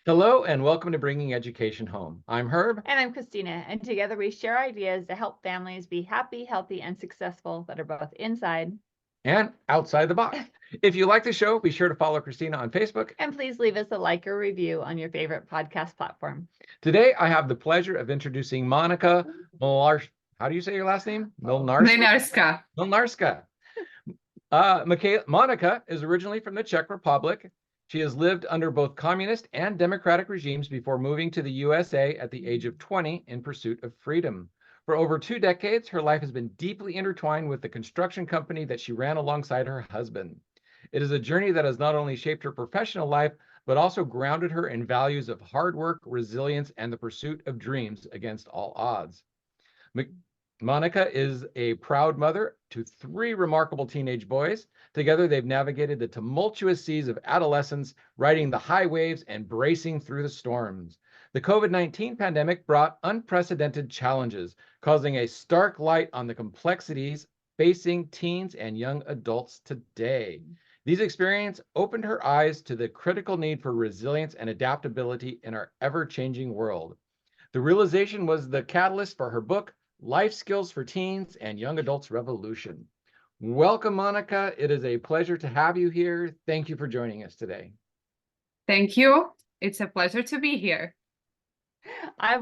Hello and welcome to Bringing Education Home. I'm Herb. And I'm Christina, and together we share ideas to help families be happy, healthy, and successful that are both inside. And outside the box. If you like the show, be sure to follow Christina on Facebook. And please leave us a like or review on your favorite podcast platform. Today, I have the pleasure of introducing Monika Mlynarska. How do you say your last name? Mlynarska. Mlynarska. Monika is originally from the Czech Republic. She has lived under both communist and democratic regimes before moving to the USA at the age of 20 in pursuit of freedom. For over 2 decades, her life has been deeply intertwined with the construction company that she ran alongside her husband. It is a journey that has not only shaped her professional life, but also grounded her in values of hard work, resilience, and the pursuit of dreams against all odds. Monika is a proud mother to 3 remarkable teenage boys. Together, they've navigated the tumultuous seas of adolescence, riding the high waves and bracing through the storms. The COVID-19 pandemic brought unprecedented challenges, causing a stark light on the complexities facing teens and young adults today. These experiences opened her eyes to the critical need for resilience and adaptability in our ever-changing world. The realization was the catalyst for her book, Life Skills for Teens and Young Adults Revolution. Welcome, Monika. It is a pleasure to have you here. Thank you for joining us today. Thank you. It's a pleasure to be here. I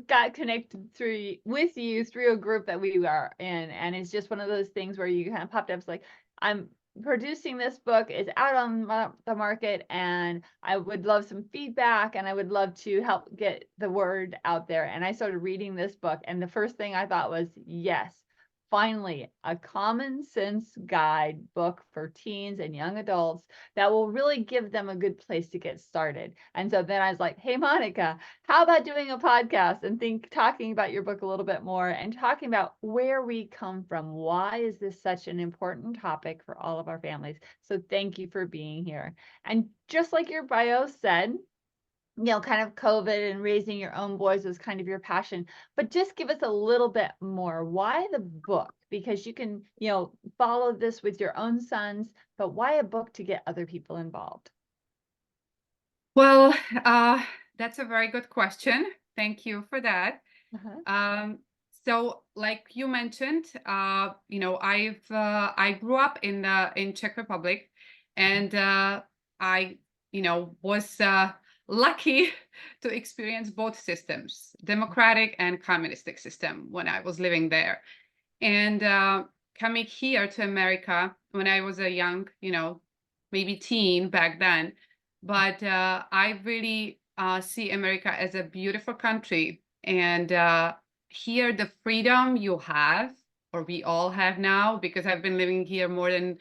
got connected with you through a group that we are in, and it's just one of those things where you kind of popped up. It's like, I'm producing this book, it's out on the market, and I would love some feedback, and I would love to help get the word out there. And I started reading this book, and the first thing I thought was, yes, finally, a common sense guide book for teens and young adults that will really give them a good place to get started. And so then I was like, hey, Monika, how about doing a podcast and talking about your book a little bit more and talking about where we come from? Why is this such an important topic for all of our families? So thank you for being here. And just like your bio said, kind of COVID and raising your own boys was kind of your passion, but just give us a little bit more. Why the book? Because you can, follow this with your own sons, but why a book to get other people involved? Well, that's a very good question. Thank you for that. So, like you mentioned, I grew up in Czech Republic, and I, was lucky to experience both systems, democratic and communistic system, when I was living there. And coming here to America when I was a young, maybe teen back then, but I really see America as a beautiful country. And here, the freedom you have, or we all have now, because I've been living here more than,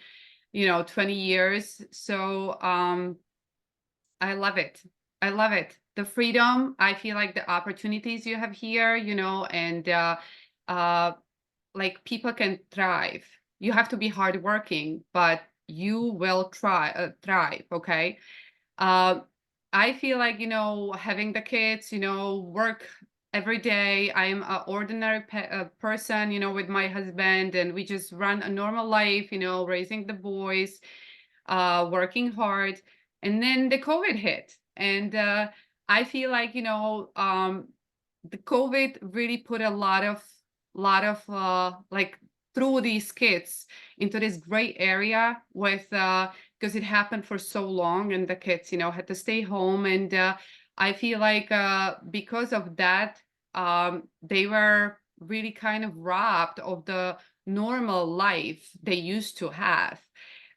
20 years. So I love it. I love it. The freedom, I feel like the opportunities you have here, and like people can thrive. You have to be hardworking, but you will thrive. Okay. I feel like, having the kids, work every day. I'm an ordinary person, with my husband, and we just run a normal life, raising the boys, working hard. And then the COVID hit. And I feel like, the COVID really put a lot of like through these kids into this gray area with because it happened for so long, and the kids had to stay home. And I feel like because of that, they were really kind of robbed of the normal life they used to have,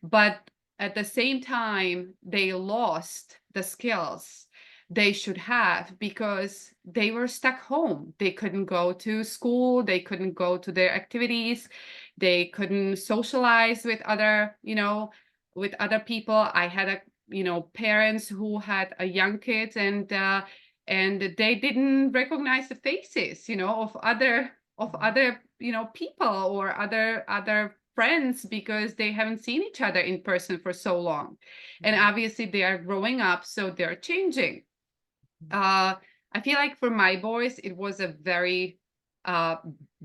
but at the same time they lost the skills they should have because they were stuck home. They couldn't go to school, they couldn't go to their activities, they couldn't socialize with other people. I had parents who had a young kids, and they didn't recognize the faces of other people or other friends, because they haven't seen each other in person for so long. And obviously they are growing up, so they're changing. I feel like for my boys, it was a very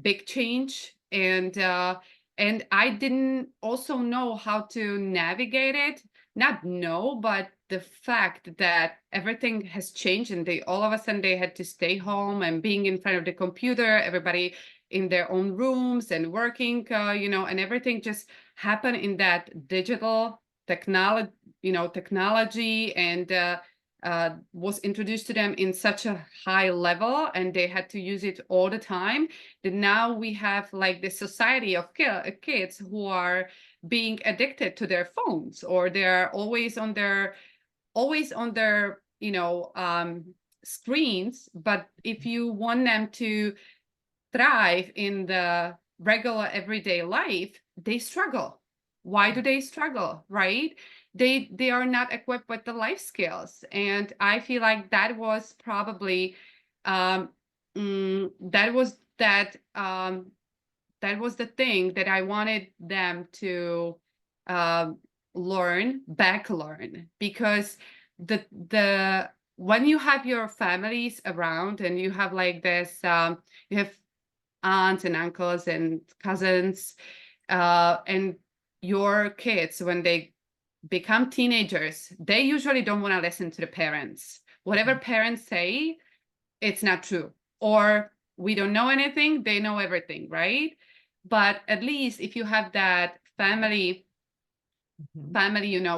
big change, and I didn't also know how to navigate it not know, but the fact that everything has changed and they all of a sudden they had to stay home and being in front of the computer, everybody in their own rooms and working, and everything just happened in that digital technology, and was introduced to them in such a high level, and they had to use it all the time, that now we have like this society of kids who are being addicted to their phones, or they're always on their screens. But if you want them to thrive in the regular everyday life, they struggle. Why do they struggle, right? They are not equipped with the life skills. And I feel like that was probably that was the thing that I wanted them to learn, because the when you have your families around and you have like this, you have aunts and uncles and cousins, and your kids, when they become teenagers, they usually don't want to listen to the parents. Whatever parents say, it's not true. Or we don't know anything, they know everything, right? But at least if you have that family,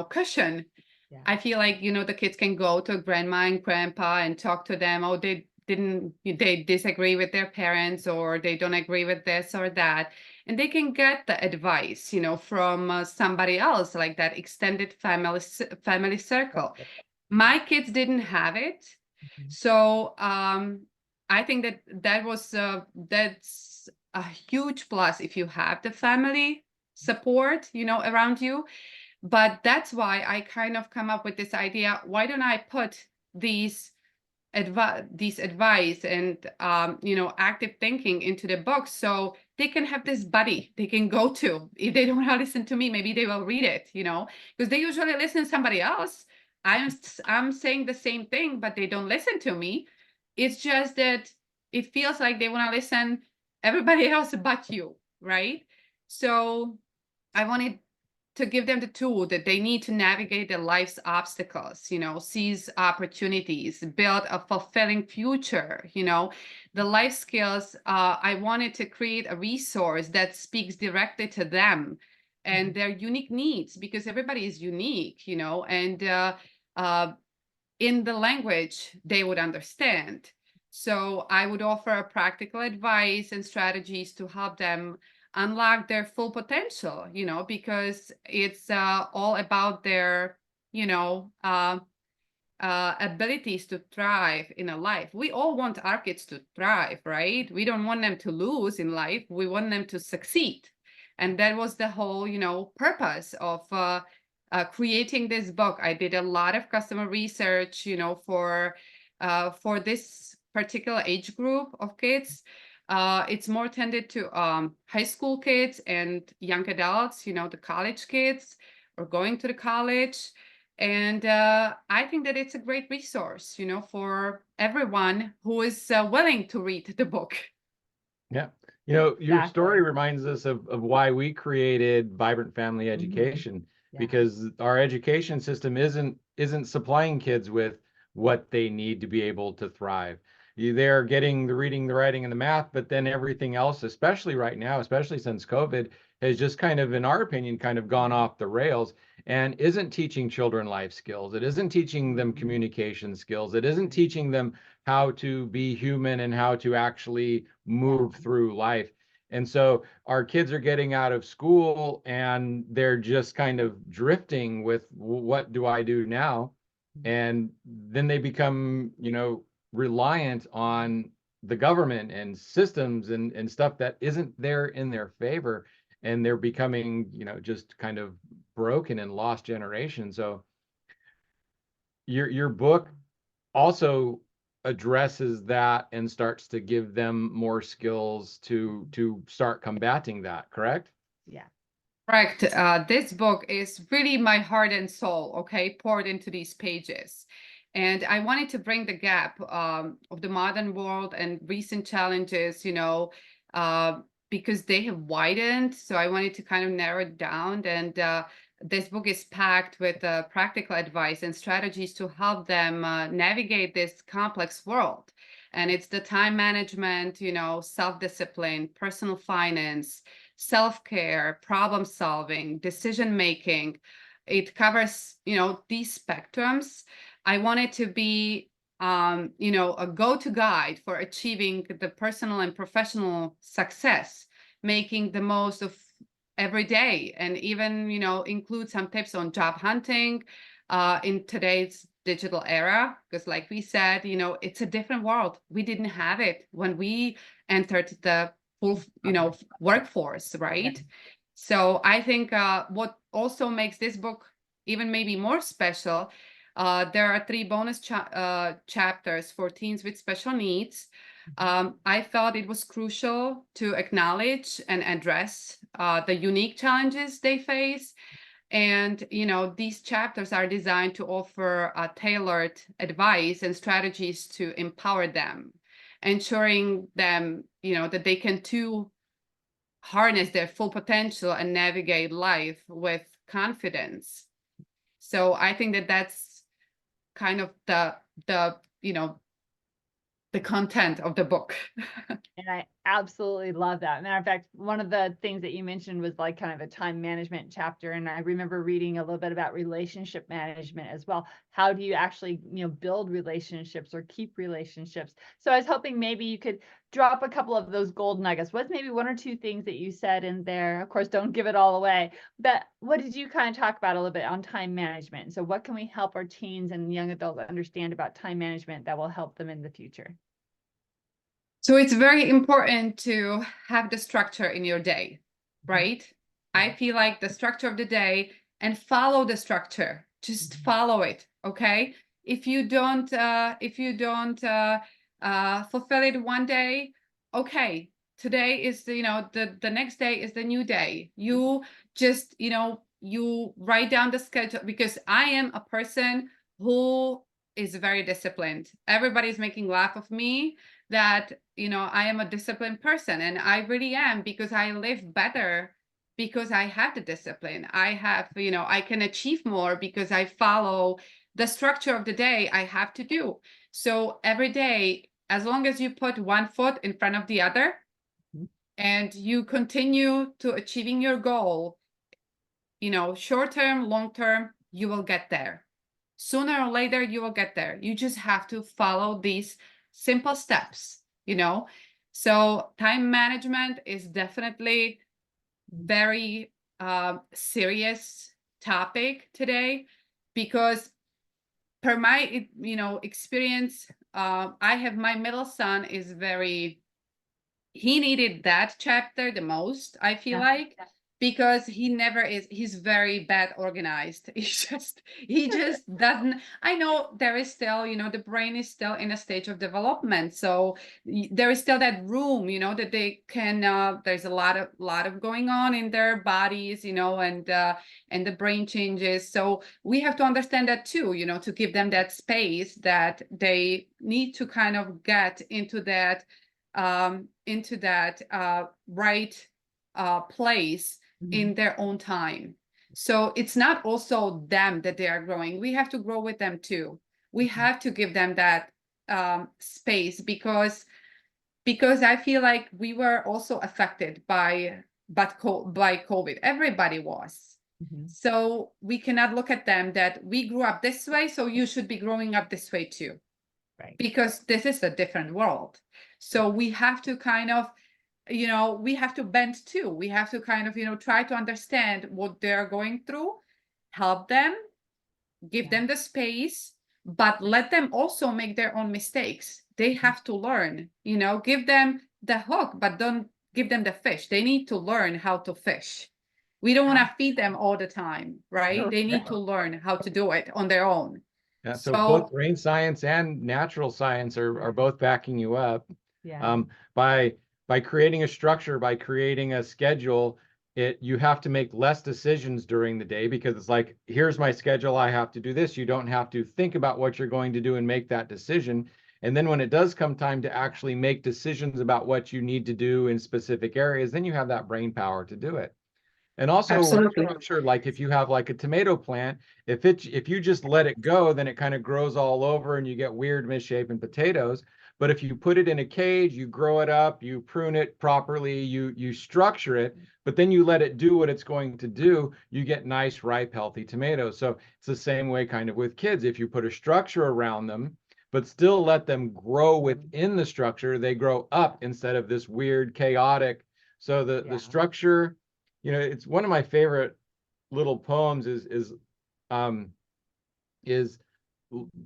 cushion, Yeah. I feel like, the kids can go to grandma and grandpa and talk to them. Oh, they disagree with their parents, or they don't agree with this or that. And they can get the advice, from somebody else, like that extended family circle. My kids didn't have it. So I think that's a huge plus if you have the family support, around you. But that's why I kind of come up with this idea: why don't I put these advice and active thinking into the book, so they can have this buddy they can go to. If they don't want to listen to me, maybe they will read it, because they usually listen to somebody else. I'm saying the same thing, but they don't listen to me. It's just that it feels like they want to listen everybody else but you, right? So I wanted to give them the tool that they need to navigate their life's obstacles, seize opportunities, build a fulfilling future, the life skills. I wanted to create a resource that speaks directly to them and their unique needs, because everybody is unique, and in the language they would understand. So I would offer practical advice and strategies to help them unlock their full potential, because it's all about their, abilities to thrive in a life. We all want our kids to thrive, right? We don't want them to lose in life. We want them to succeed. And that was the whole, purpose of creating this book. I did a lot of customer research, for this particular age group of kids. It's more tended to high school kids and young adults, the college kids, or going to the college. And I think that it's a great resource, for everyone who is willing to read the book. Yeah. Your Exactly. story reminds us of why we created Vibrant Family Education, Yeah. because our education system isn't supplying kids with what they need to be able to thrive. They're getting the reading, the writing, and the math, but then everything else, especially right now, especially since COVID, has just kind of, in our opinion, kind of gone off the rails and isn't teaching children life skills. It isn't teaching them communication skills. It isn't teaching them how to be human and how to actually move through life. And so our kids are getting out of school and they're just kind of drifting with, what do I do now? And then they become, reliant on the government and systems and stuff that isn't there in their favor. And they're becoming, just kind of broken and lost generation. So your book also addresses that and starts to give them more skills to start combating that, correct? Yeah. Correct. This book is really my heart and soul, okay, poured into these pages. And I wanted to bring the gap of the modern world and recent challenges, because they have widened. So I wanted to kind of narrow it down and this book is packed with practical advice and strategies to help them navigate this complex world. And it's the time management, you know, self-discipline, personal finance, self-care, problem solving, decision making. It covers, you know, these spectrums. I want it to be, you know, a go-to guide for achieving the personal and professional success, making the most of every day, and even, you know, include some tips on job hunting in today's digital era, because like we said, you know, it's a different world. We didn't have it when we entered the full, you know, workforce, right? So I think what also makes this book even maybe more special, there are 3 bonus chapters for teens with special needs. I felt it was crucial to acknowledge and address the unique challenges they face. And, you know, these chapters are designed to offer tailored advice and strategies to empower them, ensuring them, you know, that they can too harness their full potential and navigate life with confidence. So I think that that's kind of the you know, the content of the book. And I absolutely love that. Matter of fact, one of the things that you mentioned was like kind of a time management chapter. And I remember reading a little bit about relationship management as well. How do you actually, you know, build relationships or keep relationships? So I was hoping maybe you could drop a couple of those gold nuggets. What's maybe 1 or 2 things that you said in there? Of course, don't give it all away, but what did you kind of talk about a little bit on time management? So what can we help our teens and young adults understand about time management that will help them in the future? So it's very important to have the structure in your day, right? I feel like the structure of the day, and follow the structure. Just follow it, okay? If you don't fulfill it one day, okay, today is the, you know, the next day is the new day. You just, you know, you write down the schedule, because I am a person who is very disciplined. Everybody's making laugh of me that, you know, I am a disciplined person, and I really am, because I live better because I have the discipline. I have, you know, I can achieve more because I follow the structure of the day I have to do. So every day, as long as you put one foot in front of the other and you continue to achieving your goal, you know, short term, long term, you will get there. Sooner or later, you will get there. You just have to follow these simple steps, you know. So time management is definitely very serious topic today, because per my, you know, experience, I have, my middle son is very, he needed that chapter the most, I feel like, because he's very bad organized. He just doesn't, I know there is still, you know, the brain is still in a stage of development. So there is still that room, you know, that they can, there's a lot of going on in their bodies, you know, and the brain changes. So we have to understand that too, you know, to give them that space that they need to kind of get into that right place in their own time. So it's not also them that they are growing. We have to grow with them too. We have to give them that space, because I feel like we were also affected by COVID. Everybody was. So we cannot look at them that we grew up this way, so you should be growing up this way too. Right. Because this is a different world. So we have to kind of, you know, we have to bend too. We have to kind of, you know, try to understand what they're going through, help them, give them the space, but let them also make their own mistakes. They have to learn, you know, give them the hook, but don't give them the fish. They need to learn how to fish. We don't want to feed them all the time, right? They need to learn how to do it on their own. Yeah, so both brain science and natural science are both backing you up. Yeah. By creating a structure, by creating a schedule, you have to make less decisions during the day, because it's like, here's my schedule, I have to do this. You don't have to think about what you're going to do and make that decision. And then when it does come time to actually make decisions about what you need to do in specific areas, then you have that brain power to do it. And also Absolutely. structure, like if you have like a tomato plant, if you just let it go, then it kind of grows all over and you get weird misshapen potatoes. But if you put it in a cage, you grow it up, you prune it properly, you structure it, but then you let it do what it's going to do, you get nice, ripe, healthy tomatoes. So it's the same way kind of with kids. If you put a structure around them, but still let them grow within the structure, they grow up instead of this weird, chaotic. So the structure, you know, it's one of my favorite little poems is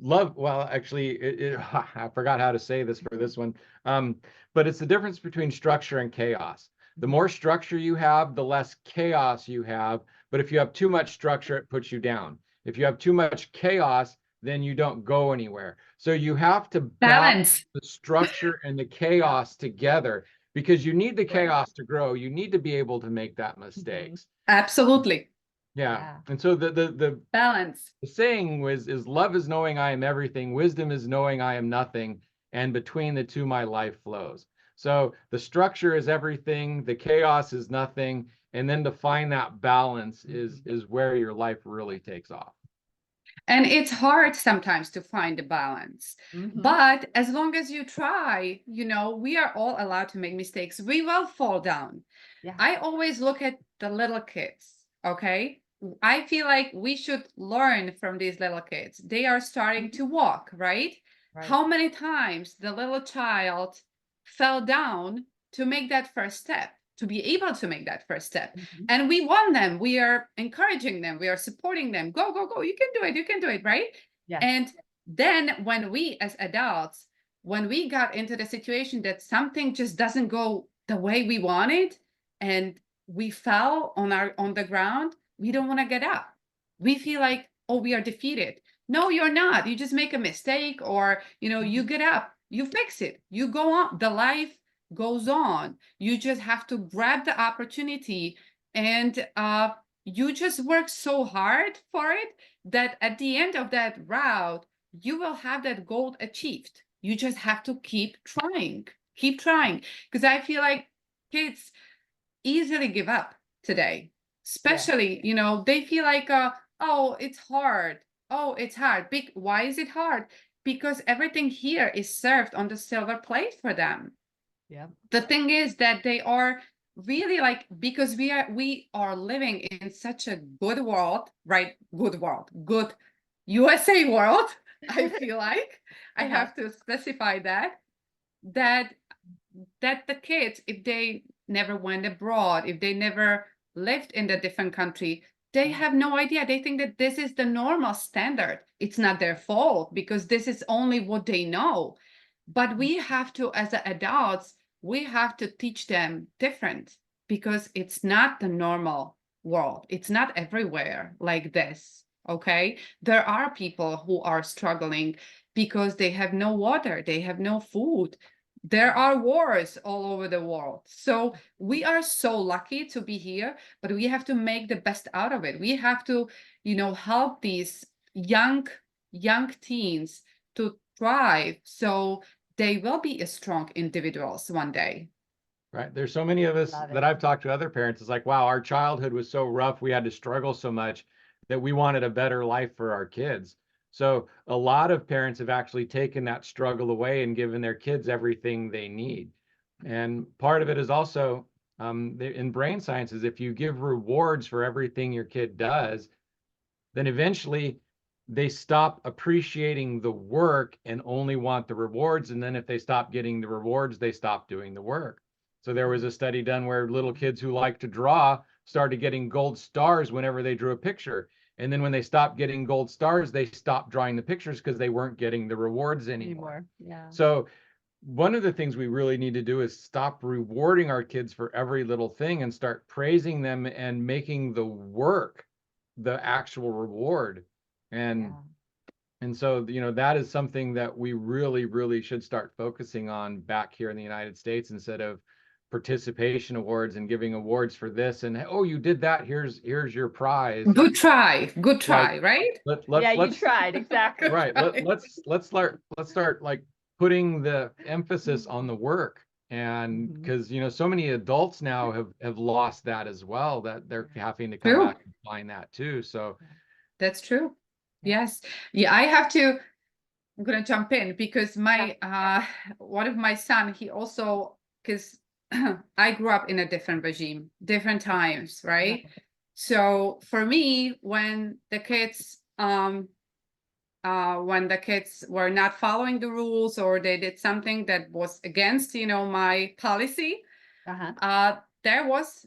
love. Well, actually, I forgot how to say this for this one. But it's the difference between structure and chaos. The more structure you have, the less chaos you have. But if you have too much structure, it puts you down. If you have too much chaos, then you don't go anywhere. So you have to balance the structure and the chaos together, because you need the chaos to grow. You need to be able to make that mistakes. Absolutely. Yeah. And so the balance. The saying is love is knowing I am everything, wisdom is knowing I am nothing, and between the two my life flows. So the structure is everything, the chaos is nothing, and then to find that balance is where your life really takes off. And it's hard sometimes to find a balance. But as long as you try, you know, we are all allowed to make mistakes. We will fall down. I always look at the little kids, okay? I feel like we should learn from these little kids. They are starting to walk, right? How many times the little child fell down to make that first step, to be able to make that first step. And we want them, we are encouraging them, we are supporting them. Go, go, go, you can do it, right? And then when we as adults, when we got into the situation that something just doesn't go the way we wanted, and we fell on the ground, we don't want to get up. We feel like, oh, we are defeated. No, you're not. You just make a mistake, or, you know, you get up, you fix it, you go on. The life goes on. You just have to grab the opportunity, and you just work so hard for it that at the end of that route, you will have that goal achieved. You just have to keep trying, because I feel like kids easily give up today, especially, you know, they feel like, oh, it's hard. Oh, it's hard. Why is it hard? Because everything here is served on the silver plate for them. The thing is that they are really like, because we are living in such a good world, right? Good USA world. I feel like I have to specify that the kids, if they never went abroad, if they never lived in a different country, they have no idea. They think that this is the normal standard. It's not their fault, because this is only what they know. But we have to, as adults, we have to teach them different, because it's not the normal world. It's not everywhere like this, okay? There are people who are struggling because they have no water, they have no food. There are wars all over the world. So we are so lucky to be here, but we have to make the best out of it. We have to, you know, help these young teens to thrive, so they will be strong individuals one day. Right. There's so many of us that I've talked to other parents. It's like, wow, our childhood was so rough. We had to struggle so much that we wanted a better life for our kids. So a lot of parents have actually taken that struggle away and given their kids everything they need. And part of it is also in brain sciences, if you give rewards for everything your kid does, then eventually they stop appreciating the work and only want the rewards. And then if they stop getting the rewards, they stop doing the work. So there was a study done where little kids who like to draw started getting gold stars whenever they drew a picture. And then when they stopped getting gold stars, they stopped drawing the pictures because they weren't getting the rewards anymore. So one of the things we really need to do is stop rewarding our kids for every little thing and start praising them and making the work the actual reward. And so, you know, that is something that we really, really should start focusing on back here in the United States, instead of participation awards and giving awards for this and, oh, you did that, here's your prize. Good try, Like, right? You tried, exactly. Right. Let's start like putting the emphasis on the work And Mhm. because, you know, so many adults now have lost that as well, that they're having to come True. back and find that too. So That's true. Yeah. Yes. Yeah, I'm gonna jump in because my one of my son, he also, because I grew up in a different regime, different times, right? So for me, when the kids were not following the rules or they did something that was against, my policy, there was,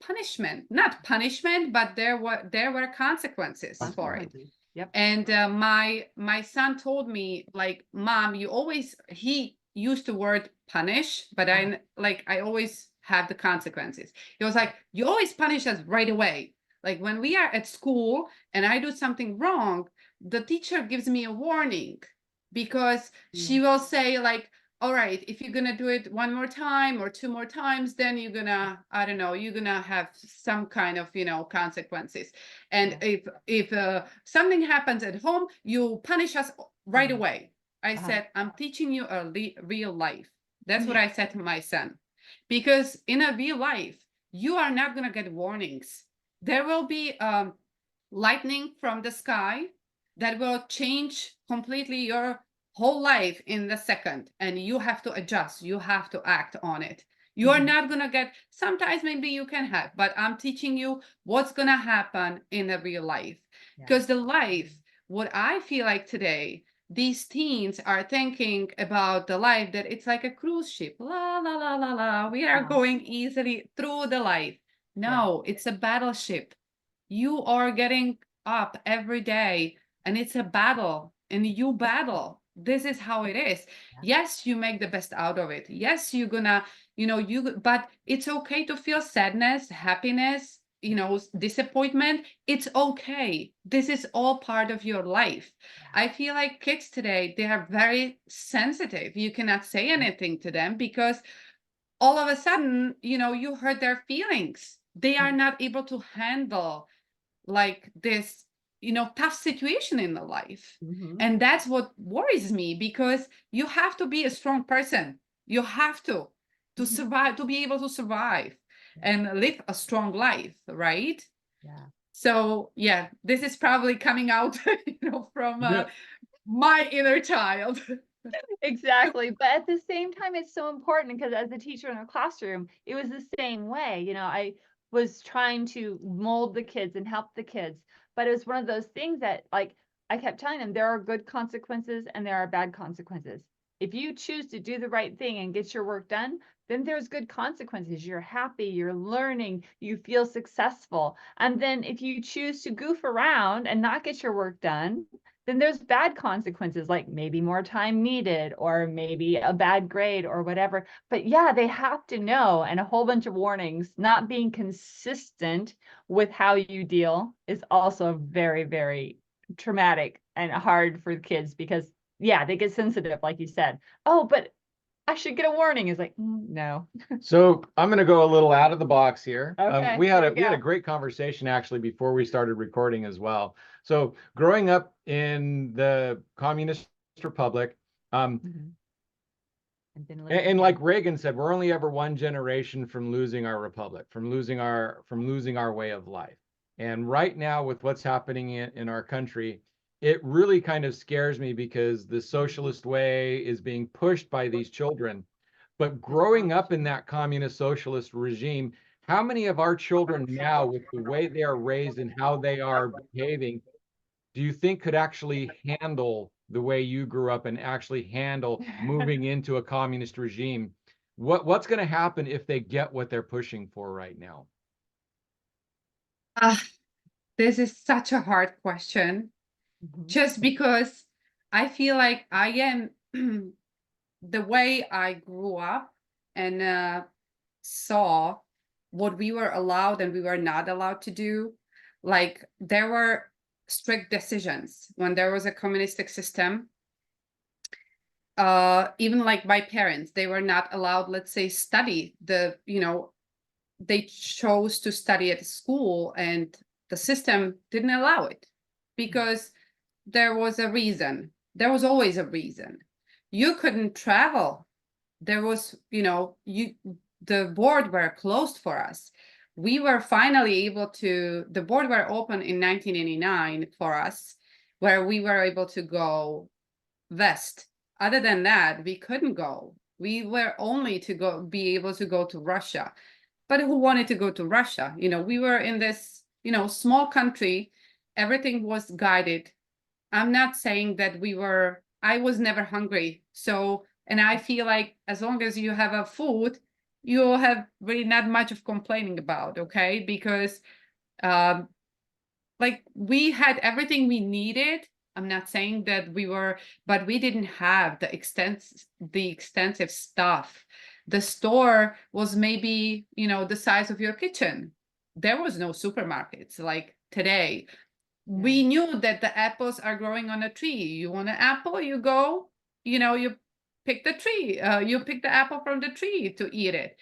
punishment. Not punishment, but there were consequences for it. Consequences. Yep. And my son told me, like, Mom, he used the word punish, but I always have the consequences. He was like, you always punish us right away. Like when we are at school and I do something wrong, the teacher gives me a warning because she will say, like, all right, if you're gonna do it one more time or two more times, then you're gonna, I don't know, you're gonna have some kind of, consequences. And if something happens at home, you punish us right away. I said, I'm teaching you a real life. That's what I said to my son. Because in a real life, you are not gonna get warnings. There will be lightning from the sky that will change completely your whole life in the second, and you have to adjust, you have to act on it. You are not going to get, sometimes maybe you can have, but I'm teaching you what's going to happen in a real life. Because the life, what I feel like today, these teens are thinking about the life that it's like a cruise ship, la la la la la, we are going easily through the life. No, it's a battleship. You are getting up every day and it's a battle, and you battle. This is how it is. Yes, you make the best out of it. Yes, you're gonna, but it's okay to feel sadness, happiness, disappointment. It's okay. This is all part of your life. I feel like kids today, they are very sensitive. You cannot say anything to them because all of a sudden, you hurt their feelings. They are not able to handle like this, tough situation in the life. And that's what worries me, because you have to be a strong person. You have to survive, to be able to survive and live a strong life, right? So yeah, this is probably coming out, from my inner child. Exactly. But at the same time, it's so important because as a teacher in a classroom, it was the same way. I was trying to mold the kids and help the kids, but it was one of those things that, like, I kept telling them there are good consequences and there are bad consequences. If you choose to do the right thing and get your work done, then there's good consequences. You're happy, you're learning, you feel successful. And then if you choose to goof around and not get your work done, then there's bad consequences, like maybe more time needed or maybe a bad grade or whatever. But yeah, they have to know, and a whole bunch of warnings. Not being consistent with how you deal is also very, very traumatic and hard for kids because, yeah, they get sensitive, like you said. Oh, but I should get a warning. Is like, no. So I'm going to go a little out of the box here. Okay, We had here we a go. great conversation actually before we started recording as well. So growing up in the communist republic, and like Reagan said, we're only ever one generation from losing our republic, from losing our way of life. And right now, with what's happening in our country, it really kind of scares me because the socialist way is being pushed by these children. But growing up in that communist socialist regime, how many of our children now, with the way they are raised and how they are behaving, do you think could actually handle the way you grew up and actually handle moving into a communist regime? What's going to happen if they get what they're pushing for right now? This is such a hard question, just because I feel like I am the way I grew up and saw what we were allowed and we were not allowed to do. Like there were strict decisions when there was a communistic system. Even like my parents, they were not allowed, let's say, study they chose to study at school and the system didn't allow it because there was a reason. There was always a reason. You couldn't travel there was, the board were closed for us. We were finally able to, the board were open in 1989 for us, where we were able to go west. Other than that, we couldn't go. We were only to be able to go to Russia. But who wanted to go to Russia? We were in this, small country. Everything was guided. I'm not saying that I was never hungry. So, and I feel like as long as you have a food, you have really not much of complaining about, okay? Because like we had everything we needed. I'm not saying that but we didn't have the extensive stuff. The store was maybe, the size of your kitchen. There was no supermarkets like today. We knew that the apples are growing on a tree. You want an apple, you go, you pick the tree, you pick the apple from the tree to eat it.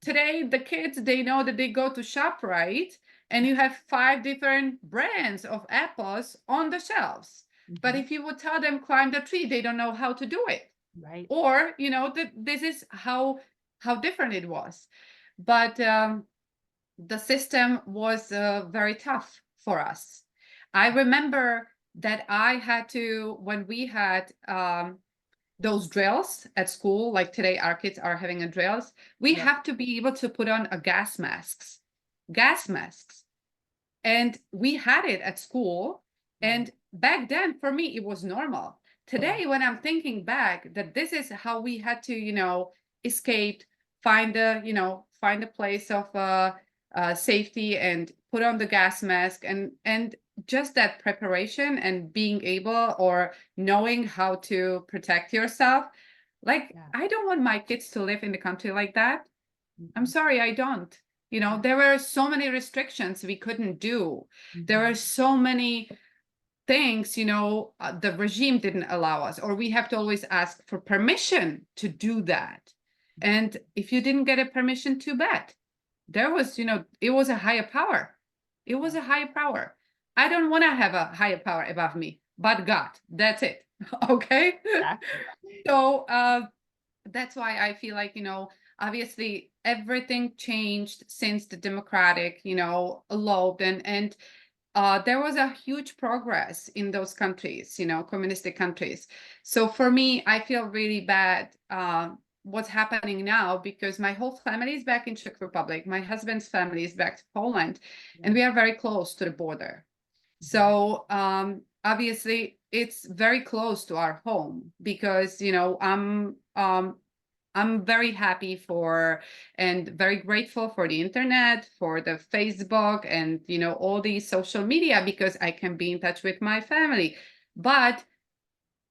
Today, the kids, they know that they go to ShopRite and you have 5 different brands of apples on the shelves. But if you would tell them climb the tree, they don't know how to do it. Right. Or, this is how different it was. But the system was very tough for us. I remember that I had to, when we had those drills at school, like today our kids are having a drills, we have to be able to put on a gas masks. And we had it at school. And back then, for me, it was normal. Today, when I'm thinking back that this is how we had to, escape, find a place of safety and put on the gas mask and just that preparation and being able or knowing how to protect yourself. Like, I don't want my kids to live in the country like that. I'm sorry, I don't. There were so many restrictions we couldn't do. There were so many things, the regime didn't allow us, or we have to always ask for permission to do that. And if you didn't get a permission, too bad. There was, it was a higher power. It was a higher power. I don't want to have a higher power above me, but God, that's it. Okay. So that's why I feel like, obviously everything changed since the democratic, eloped and there was a huge progress in those countries, communistic countries. So for me, I feel really bad what's happening now because my whole family is back in Czech Republic. My husband's family is back to Poland, and we are very close to the border. So obviously, it's very close to our home because I'm very happy for and very grateful for the internet, for the Facebook and, all these social media because I can be in touch with my family. But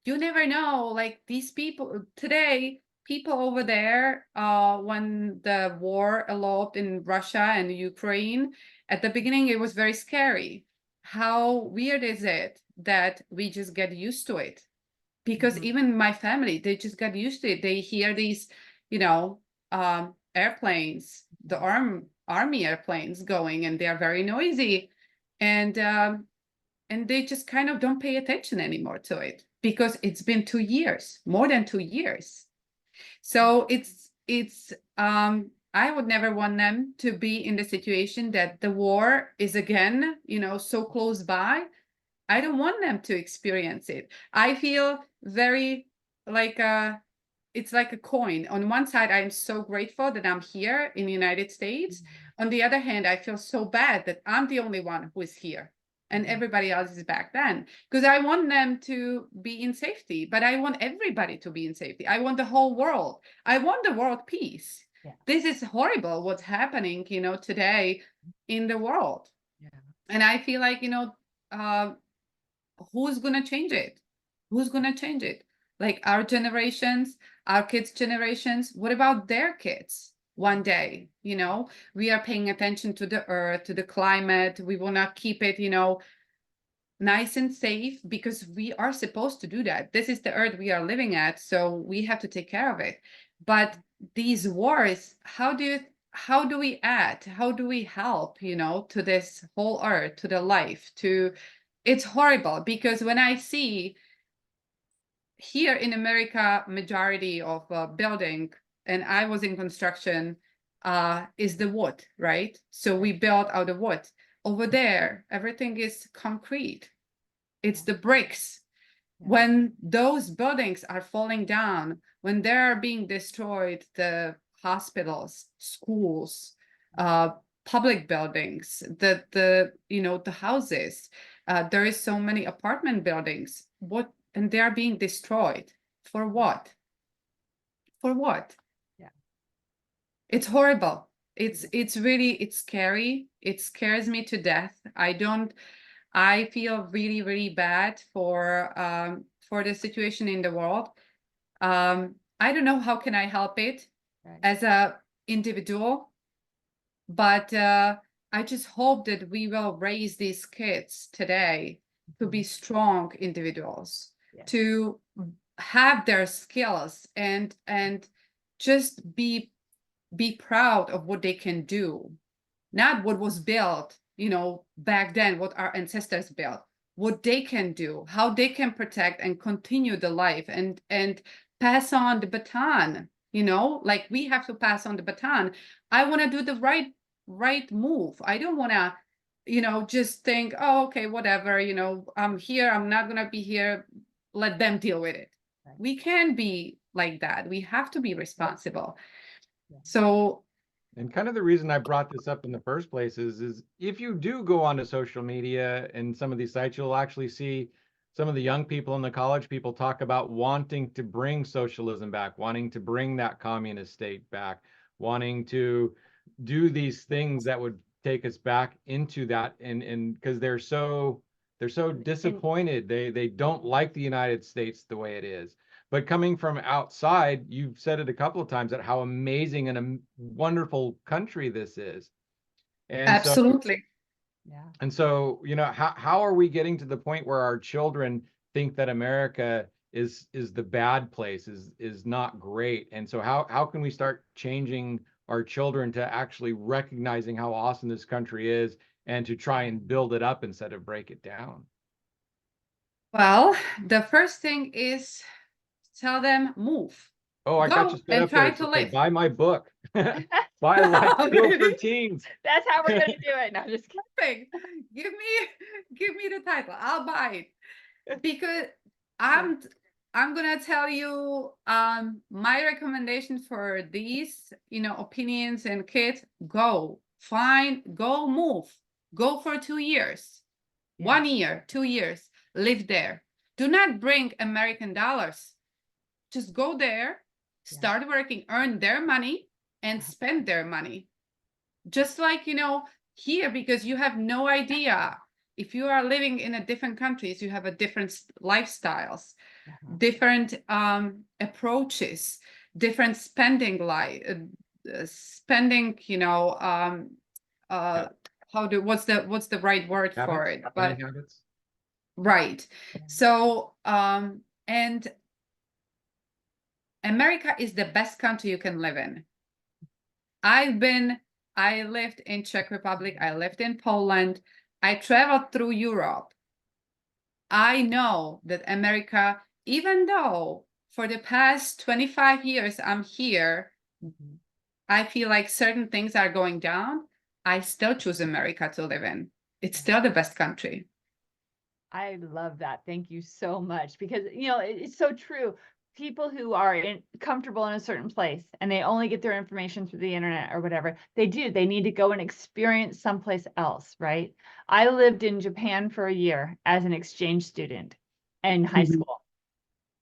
you never know, like these people today, people over there, when the war eloped in Russia and Ukraine, at the beginning, it was very scary. How weird is it that we just get used to it? Because even my family, they just got used to it. They hear these, airplanes, the army airplanes going, and they are very noisy, and they just kind of don't pay attention anymore to it because it's been 2 years, more than 2 years. So it's I would never want them to be in the situation that the war is again, so close by. I don't want them to experience it. I feel very like it's like a coin. On one side, I'm so grateful that I'm here in the United States. On the other hand, I feel so bad that I'm the only one who is here and everybody else is back then. Because I want them to be in safety, but I want everybody to be in safety. I want the whole world. I want the world peace. This is horrible what's happening, today in the world. And I feel like, who's going to change it? Who's going to change it? Like our generations, our kids' generations, what about their kids? One day, we are paying attention to the earth, to the climate. We want to keep it, nice and safe because we are supposed to do that. This is the earth we are living at, so we have to take care of it. But these wars, how do we add? How do we help, to this whole earth, to the life, it's horrible because when I see here in America, majority of building and I was in construction, is the wood, right? So we built out of wood. Over there, everything is concrete. It's the bricks. Yeah. When those buildings are falling down, when they're being destroyed, the hospitals, schools, public buildings, the houses, there is so many apartment buildings, and they are being destroyed. For what? For what? Yeah. It's horrible. It's really, it's scary. It scares me to death. I feel really, really bad for the situation in the world. I don't know how can I help it as a individual, but I just hope that we will raise these kids today to be strong individuals, to have their skills and just be proud of what they can do, not what was built, back then, what our ancestors built, what they can do, how they can protect and continue the life and pass on the baton, like we have to pass on the baton. I want to do the right move. I don't want to, just think, oh, okay, whatever, I'm here, I'm not going to be here, let them deal with it. Right. We can't be like that. We have to be responsible. Yeah. So, and kind of the reason I brought this up in the first place is if you do go onto social media and some of these sites, you'll actually see some of the young people and the college people talk about wanting to bring socialism back, wanting to bring that communist state back, wanting to do these things that would take us back into that, and because they're so disappointed. They don't like the United States the way it is. But coming from outside, you've said it a couple of times that how amazing and a wonderful country this is. And absolutely. So, how are we getting to the point where our children think that America is the bad place, is not great? And so how can we start changing our children to actually recognizing how awesome this country is and to try and build it up instead of break it down? Well, the first thing is tell them move. Oh, I got you spit up there. To live. Buy my book. Buy Life Skills for Teens. That's how we're gonna do it. No, just kidding. Give me the title. I'll buy it. Because I'm gonna tell you my recommendation for these, opinions and kids. Go move. Go for 2 years. 1 year, 2 years. Live there. Do not bring American dollars. Just go there, start working, earn their money, and spend their money. Just like, here, because you have no idea. If you are living in a different countries, you have a different lifestyles, different approaches, different spending, what's the right word for it? But habits. Right. So, and America is the best country you can live in. I lived in Czech Republic. I lived in Poland. I traveled through Europe. I know that America, even though for the past 25 years I'm here, I feel like certain things are going down. I still choose America to live in. It's still the best country. I love that. Thank you so much, because it's so true. People who are comfortable in a certain place and they only get their information through the internet or whatever, they need to go and experience someplace else, right? I lived in Japan for a year as an exchange student in high school.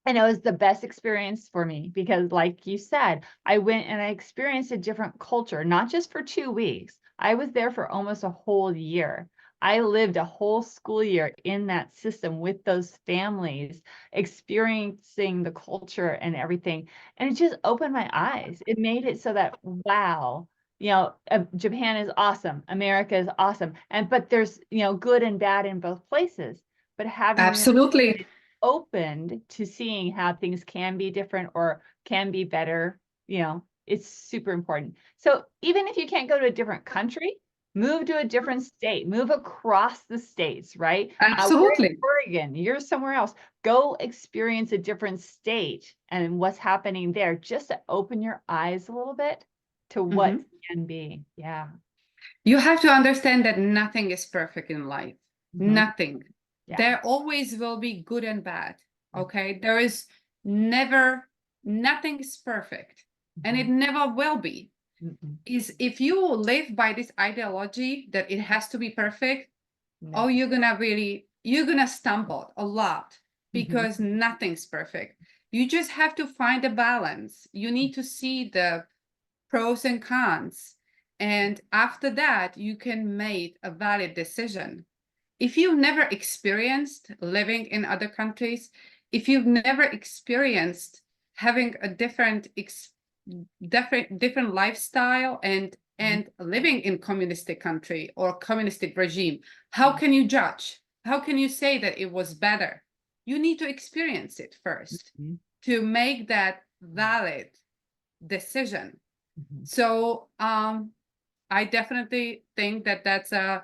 And it was the best experience for me because, like you said, I went and I experienced a different culture, not just for 2 weeks. I was there for almost a whole year. I lived a whole school year in that system with those families, experiencing the culture and everything. And it just opened my eyes. It made it so that, wow, Japan is awesome. America is awesome. But there's, good and bad in both places. But having absolutely opened to seeing how things can be different or can be better, it's super important. So even if you can't go to a different country, move to a different state, move across the states, right? We're in Absolutely. Oregon, you're somewhere else. Go experience a different state and what's happening there, just to open your eyes a little bit to what can be. Yeah. You have to understand that nothing is perfect in life. Mhm. Nothing. Yeah. There always will be good and bad. Okay. There is never, nothing is perfect. And it never will be. Mhm. Is if you live by this ideology that it has to be perfect, No. oh, you're gonna stumble a lot because nothing's perfect. You just have to find a balance. You need to see the pros and cons. And after that, you can make a valid decision. If you've never experienced living in other countries, if you've never experienced having a different lifestyle and living in communistic country or communistic regime, how can you judge? How can you say that it was better? You need to experience it first to make that valid decision. So I definitely think that that's a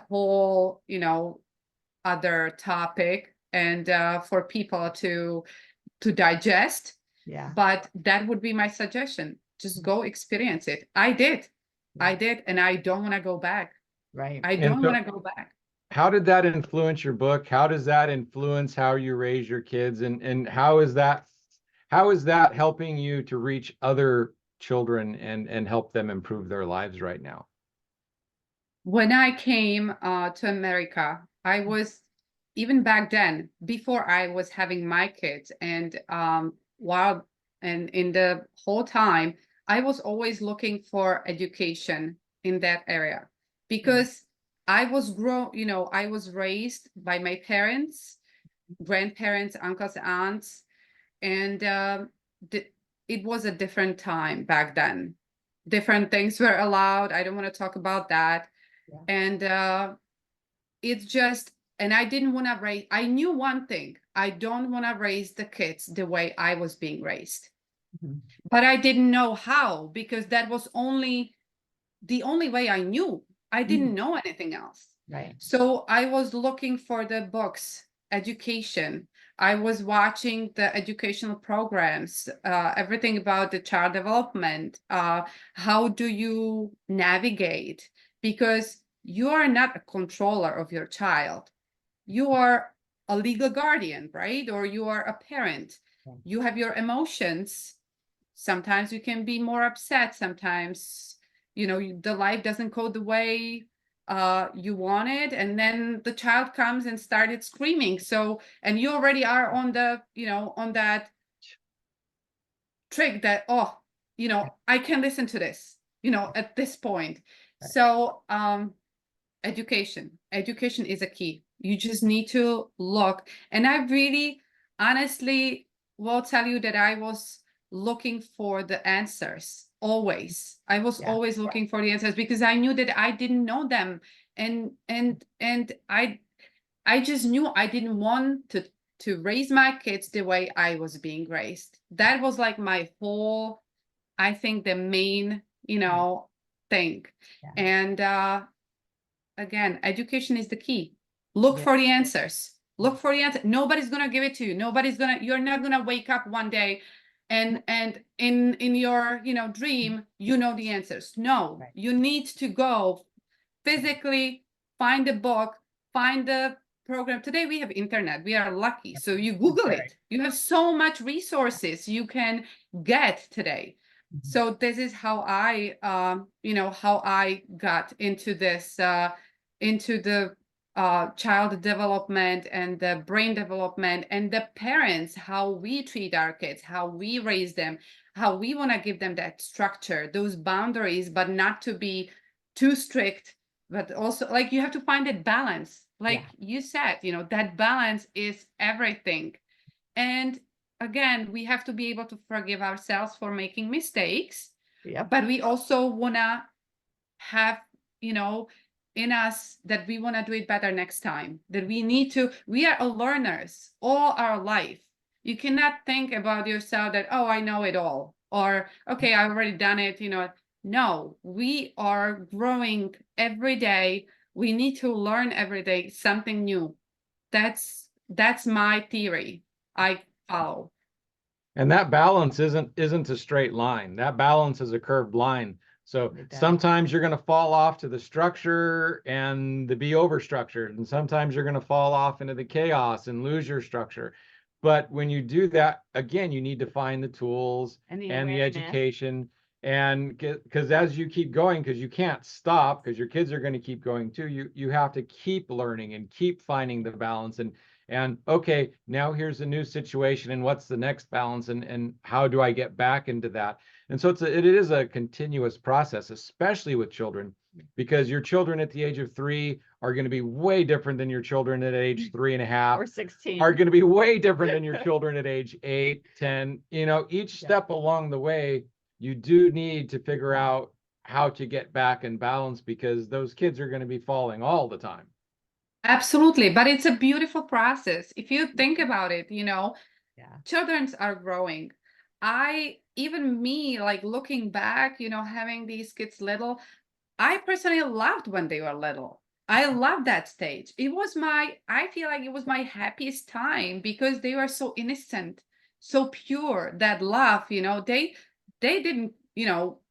whole, other topic and for people to digest. Yeah. But that would be my suggestion. Just go experience it. I did, and I don't want to go back. Right. I And don't so want to go back. how did that influence your book? How does that influence how you raise your kids? And how is that helping you to reach other children and help them improve their lives right now? When I came to America, I was, even back then, before I was having my kids, and while and in the whole time, I was always looking for education in that area because I was raised by my parents, grandparents, uncles, aunts, and it was a different time back then. Different things were allowed. I don't want to talk about that. And it's just, and I didn't want to raise, I knew one thing, I don't want to raise the kids the way I was being raised. But I didn't know how, because that was the only way I knew. I didn't know anything else. Right. So I was looking for the books, education. I was watching the educational programs, everything about the child development. How do you navigate? Because you are not a controller of your child. You are a legal guardian, right? Or you are a parent. You have your emotions. Sometimes you can be more upset. Sometimes, the life doesn't go the way you wanted, and then the child comes and started screaming. So, and you already are on that trick that, I can listen to this, at this point. So, education is a key. You just need to look. And I really honestly will tell you that I was looking for the answers always. I was always looking for the answers because I knew that I didn't know them. And I just knew I didn't want to raise my kids the way I was being raised. That was like my whole, I think, the main, thing. And again, education is the key. Look for the answers. Look for the answer. Nobody's gonna give it to you. You're not gonna wake up one day and in your dream, the answers. No, you need to go physically, find a book, find the program. Today we have internet. We are lucky. So you Google it. You have so much resources you can get today. So this is how I got into this, into the child development and the brain development and the parents, how we treat our kids, how we raise them, how we want to give them that structure, those boundaries, but not to be too strict, but also like you have to find that balance. Like you said, that balance is everything. And again, we have to be able to forgive ourselves for making mistakes, but we also want to have, in us that we want to do it better next time, that we are learners all our life. You cannot think about yourself that, oh, I know it all, or, okay, I've already done it, No, we are growing every day. We need to learn every day something new. That's my theory I follow. And that balance isn't a straight line. That balance is a curved line. So It does. sometimes you're going to fall off to the structure and the be overstructured, and sometimes you're going to fall off into the chaos and lose your structure. But when you do that, again, you need to find the tools And the and the awareness. education. And because as you keep going, because you can't stop, because your kids are going to keep going too, you have to keep learning and keep finding the balance. And okay, now here's a new situation, and what's the next balance, and how do I get back into that? And so it is a continuous process, especially with children, because your children at the age of 3 are going to be way different than your children at age 3.5, Or 16. are going to be way different than your children at age 8, 10. Each step along the way, you do need to figure out how to get back in balance, because those kids are going to be falling all the time. Absolutely, but it's a beautiful process. If you think about it, Yeah. children are growing. Even me, like looking back, having these kids little, I personally loved when they were little. I loved that stage. I feel like it was my happiest time because they were so innocent, so pure, that love, they didn't,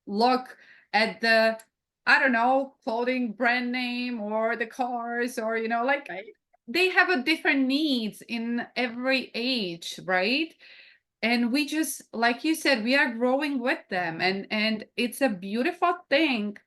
look at the, I don't know, clothing brand name or the cars or, like Right. they have a different needs in every age, right? And we just, like you said, we are growing with them, and it's a beautiful thing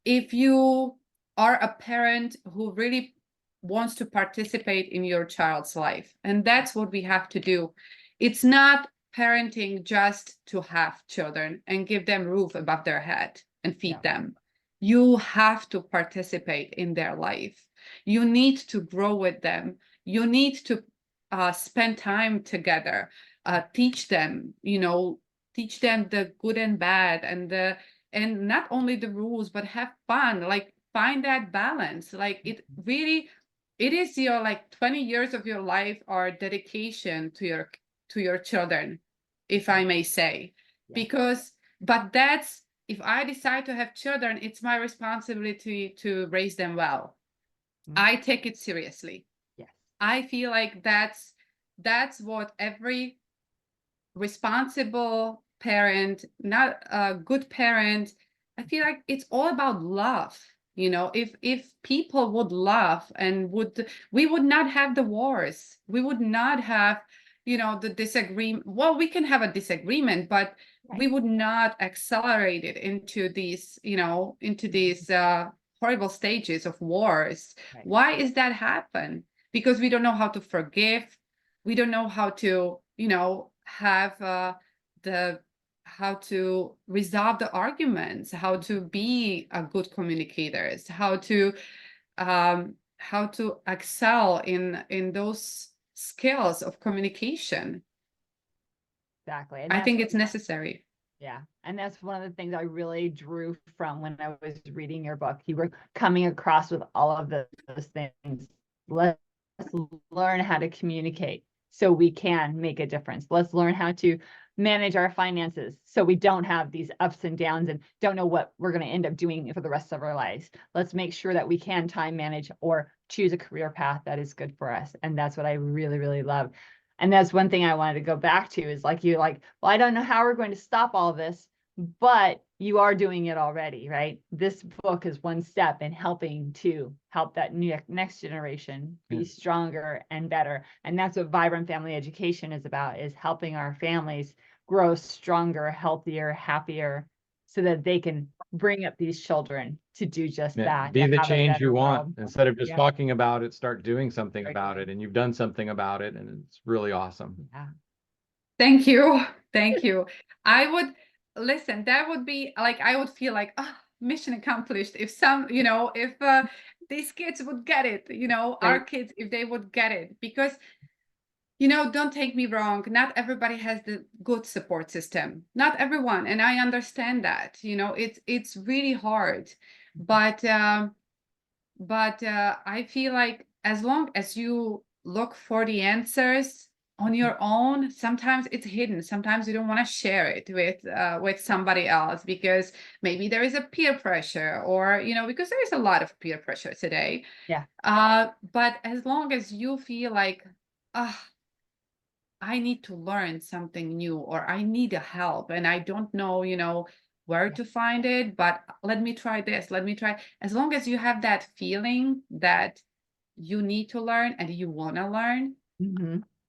if you are a parent who really wants to participate in your child's life. And that's what we have to do. It's not parenting just to have children and give them roof above their head and feed them. You have to participate in their life. You need to grow with them. You need to spend time together, teach them, teach them the good and bad, and not only the rules, but have fun, like find that balance. Like it is your like 20 years of your life are dedication to your children, if I may say. Because but that's, if I decide to have children, it's my responsibility to raise them well. I take it seriously. Yes. I feel like that's what every responsible parent, not a good parent, I feel like it's all about love. If people would love and we would not have the wars. We would not have, the disagreement. Well, we can have a disagreement, but we would not accelerate it into these, horrible stages of wars. Right. Why is that happen? Because we don't know how to forgive. We don't know how to, have how to resolve the arguments, how to be a good communicators, how to excel in those skills of communication. Exactly. And I think that's it's necessary. Yeah. And that's one of the things I really drew from when I was reading your book. You were coming across with all of those things. Let's learn how to communicate so we can make a difference. Let's learn how to manage our finances so we don't have these ups and downs and don't know what we're going to end up doing for the rest of our lives. Let's make sure that we can time manage or choose a career path that is good for us. And that's what I really, really love. And that's one thing I wanted to go back to is well, I don't know how we're going to stop all this, but you are doing it already, right? This book is one step in helping to help that next generation be stronger and better. And that's what Vibrant Family Education is about, is helping our families grow stronger, healthier, happier, so that they can bring up these children to do just that. Be to the have a change better you want. world. Instead of just Yeah. talking about it, start doing something about Exactly. it. And you've done something about it, and it's really awesome. Yeah. Thank you. Thank you. I would listen, that would be like, I would feel like, mission accomplished if if these kids would get it, our kids, if they would get it. Because, don't take me wrong, not everybody has the good support system. Not everyone. And I understand that, it's really hard. But I feel like as long as you look for the answers, on your own, sometimes it's hidden. Sometimes you don't want to share it with somebody else because maybe there is a peer pressure, or because there is a lot of peer pressure today. Yeah. But as long as you feel like, I need to learn something new, or I need a help and I don't know, where to find it, but let me try this, let me try. As long as you have that feeling that you need to learn and you want to learn,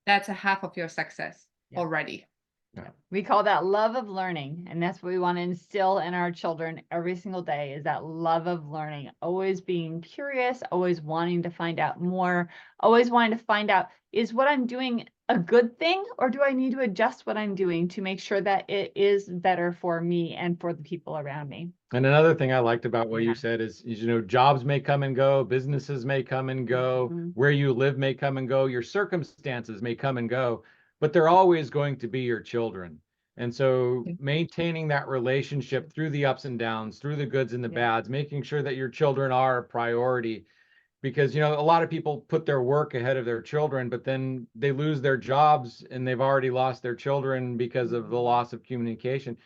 that's a half of your success already. Yeah. We call that love of learning. And that's what we want to instill in our children every single day, is that love of learning, always being curious, always wanting to find out more, always wanting to find out, is what I'm doing a good thing, or do I need to adjust what I'm doing to make sure that it is better for me and for the people around me? And another thing I liked about what you said is, jobs may come and go, businesses may come and go, where you live may come and go, your circumstances may come and go, but they're always going to be your children. And so maintaining that relationship through the ups and downs, through the goods and the bads, making sure that your children are a priority, because a lot of people put their work ahead of their children, but then they lose their jobs and they've already lost their children because of the loss of communication.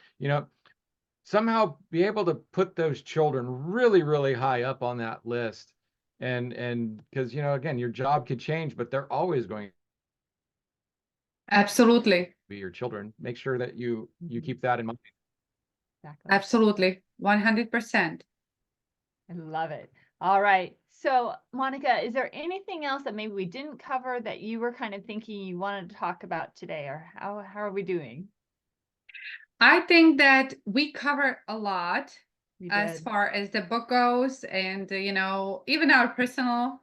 Somehow be able to put those children really, really high up on that list. And because, again, your job could change, but they're always going to Absolutely. be your children. Make sure that you keep that in mind. Exactly. Absolutely. 100%. I love it. All right. So, Monika, is there anything else that maybe we didn't cover that you were kind of thinking you wanted to talk about today, or how are we doing? I think that we cover a lot as did. far as the book goes, and even our personal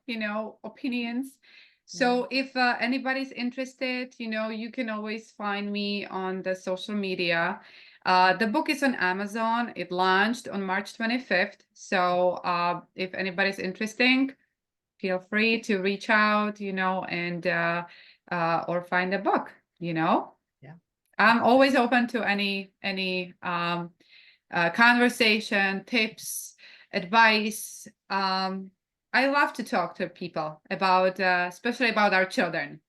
opinions. So if anybody's interested, you can always find me on the social media. The book is on Amazon. It launched on March 25th. So if anybody's interested, feel free to reach out, and or find a book. I'm always open to any conversation, tips, advice. I love to talk to people about, especially about our children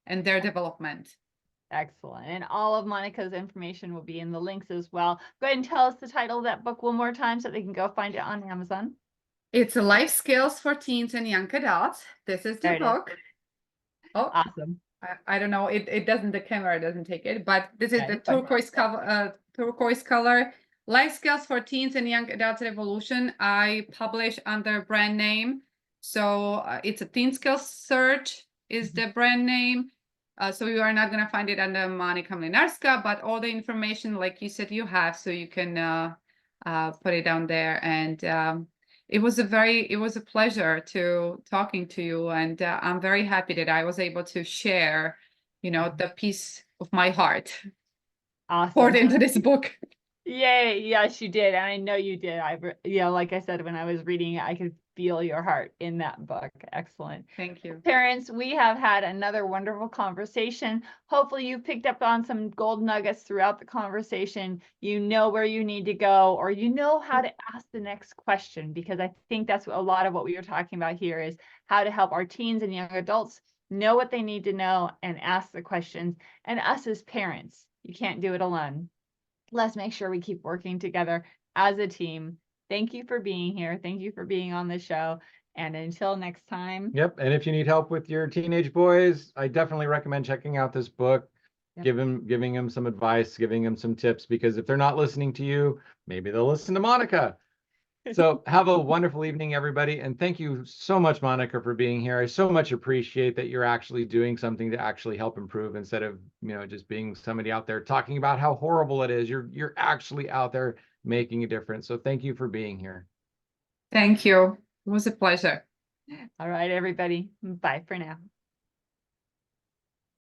and their development. Excellent. And all of Monika's information will be in the links as well. Go ahead and tell us the title of that book one more time so they can go find it on Amazon. It's Life Skills for Teens and Young Adults. This is the book. Oh, awesome. I don't know. It doesn't, the camera doesn't take it, but this is the turquoise color. Life Skills for Teens and Young Adults Revolution. I publish under brand name. So it's a Teen Skills Search is the brand name. So you are not going to find it under Monika Mlynarska, but all the information, like you said, you have, so you can put it down there. And it was a pleasure to talking to you, and I'm very happy that I was able to share, the piece of my heart poured into this book. Yay! Yes, you did, and I know you did. Like I said, when I was reading it, I could feel your heart in that book. Excellent. Thank you. Parents, we have had another wonderful conversation. Hopefully you picked up on some gold nuggets throughout the conversation. You know where you need to go, or you know how to ask the next question, because I think that's a lot of what we were talking about here, is how to help our teens and young adults know what they need to know and ask the questions. And us as parents, you can't do it alone. Let's make sure we keep working together as a team. Thank you for being here. Thank you for being on the show. And until next time. Yep. And if you need help with your teenage boys, I definitely recommend checking out this book, giving them some advice, giving them some tips, because if they're not listening to you, maybe they'll listen to Monika. So have a wonderful evening, everybody. And thank you so much, Monika, for being here. I so much appreciate that you're actually doing something to actually help improve, instead of, just being somebody out there talking about how horrible it is. You're actually out there making a difference. So thank you for being here. Thank you. It was a pleasure. All right, everybody. Bye for now.